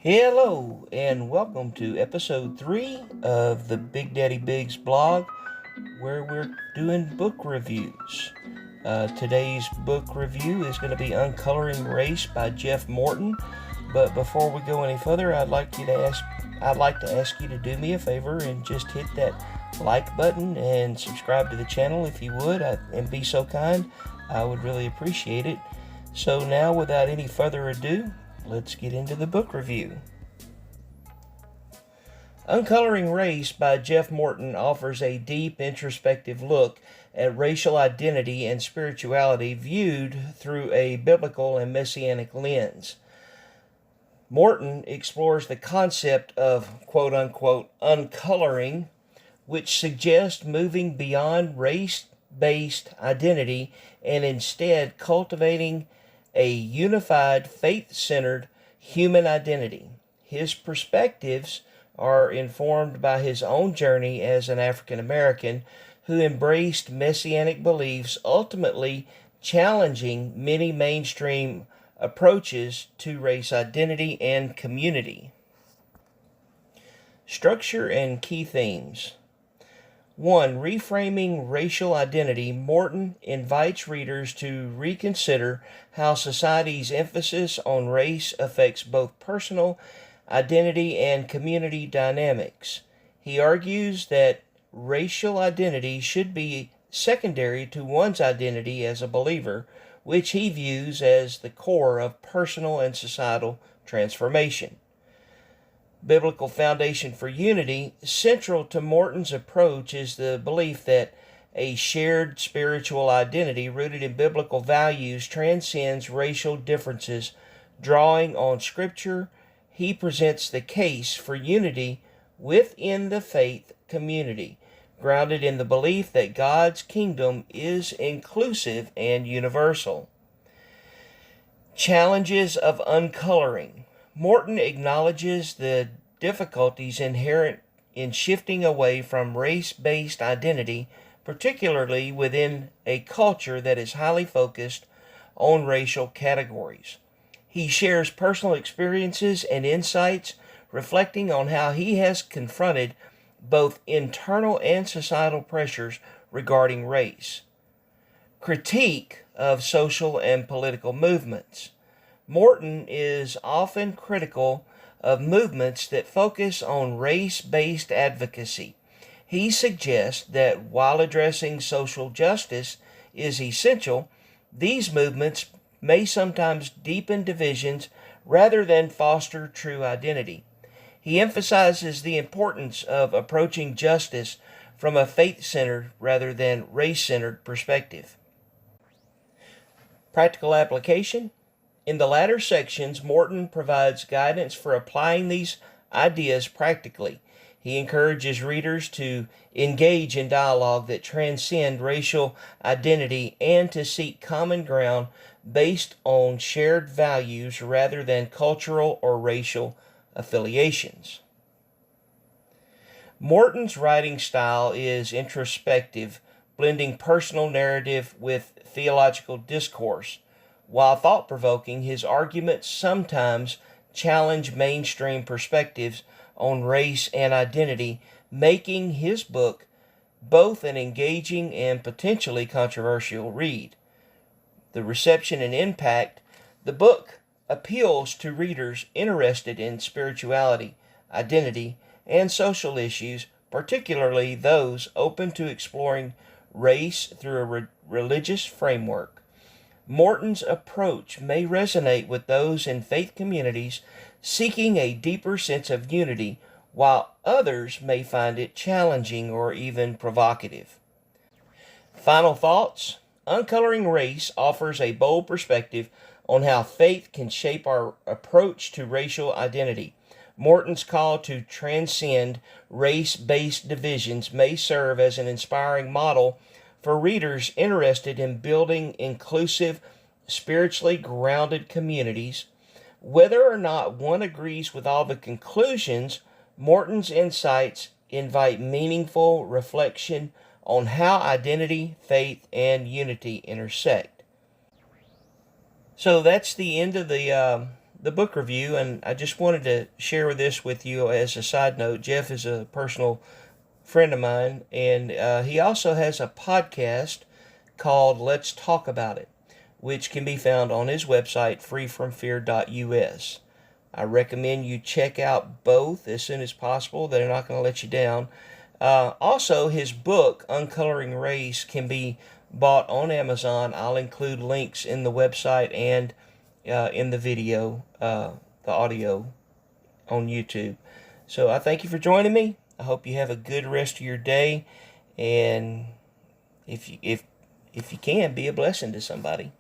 Hello, and welcome to episode 3 of the Big Daddy Biggs blog, where we're doing book reviews. Today's book review is going to be Uncoloring Race by Jeff Morton. But before we go any further, I'd like to ask you to do me a favor and just hit that like button and subscribe to the channel if you would, and be so kind. I would really appreciate it. So now, without any further ado, let's get into the book review. Uncoloring Race by Jeff Morton offers a deep, introspective look at racial identity and spirituality viewed through a biblical and messianic lens. Morton explores the concept of quote-unquote uncoloring, which suggests moving beyond race-based identity and instead cultivating a unified, faith-centered human identity. His perspectives are informed by his own journey as an African American who embraced messianic beliefs, ultimately challenging many mainstream approaches to race identity and community. Structure and key themes. 1. Reframing racial identity. Morton invites readers to reconsider how society's emphasis on race affects both personal identity and community dynamics. He argues that racial identity should be secondary to one's identity as a believer, which he views as the core of personal and societal transformation. Biblical foundation for unity. Central to Morton's approach is the belief that a shared spiritual identity rooted in biblical values transcends racial differences. Drawing on Scripture, he presents the case for unity within the faith community, grounded in the belief that God's kingdom is inclusive and universal. Challenges of uncoloring. Morton acknowledges the difficulties inherent in shifting away from race-based identity, particularly within a culture that is highly focused on racial categories. He shares personal experiences and insights, reflecting on how he has confronted both internal and societal pressures regarding race. Critique of social and political movements. Morton is often critical of movements that focus on race-based advocacy. He suggests that while addressing social justice is essential, these movements may sometimes deepen divisions rather than foster true identity. He emphasizes the importance of approaching justice from a faith-centered rather than race-centered perspective. Practical application. In the latter sections, Morton provides guidance for applying these ideas practically. He encourages readers to engage in dialogue that transcend racial identity and to seek common ground based on shared values rather than cultural or racial affiliations. Morton's writing style is introspective, blending personal narrative with theological discourse. While thought-provoking, his arguments sometimes challenge mainstream perspectives on race and identity, making his book both an engaging and potentially controversial read. The reception and impact. The book appeals to readers interested in spirituality, identity, and social issues, particularly those open to exploring race through a religious framework. Morton's approach may resonate with those in faith communities seeking a deeper sense of unity, while others may find it challenging or even provocative. Final thoughts. Uncoloring Race offers a bold perspective on how faith can shape our approach to racial identity. Morton's call to transcend race-based divisions may serve as an inspiring model for readers interested in building inclusive, spiritually grounded communities. Whether or not one agrees with all the conclusions, Morton's insights invite meaningful reflection on how identity, faith, and unity intersect. So that's the end of the the book review, and I just wanted to share this with you as a side note. Jeff is a personal friend of mine, and he also has a podcast called Let's Talk About It, which can be found on his website, freefromfear.us. I recommend you check out both as soon as possible. They're not going to let you down. Also, his book, Uncoloring Race, can be bought on Amazon. I'll include links in the website and in the video, the audio on YouTube. So I thank you for joining me. I hope you have a good rest of your day, and if you can, be a blessing to somebody.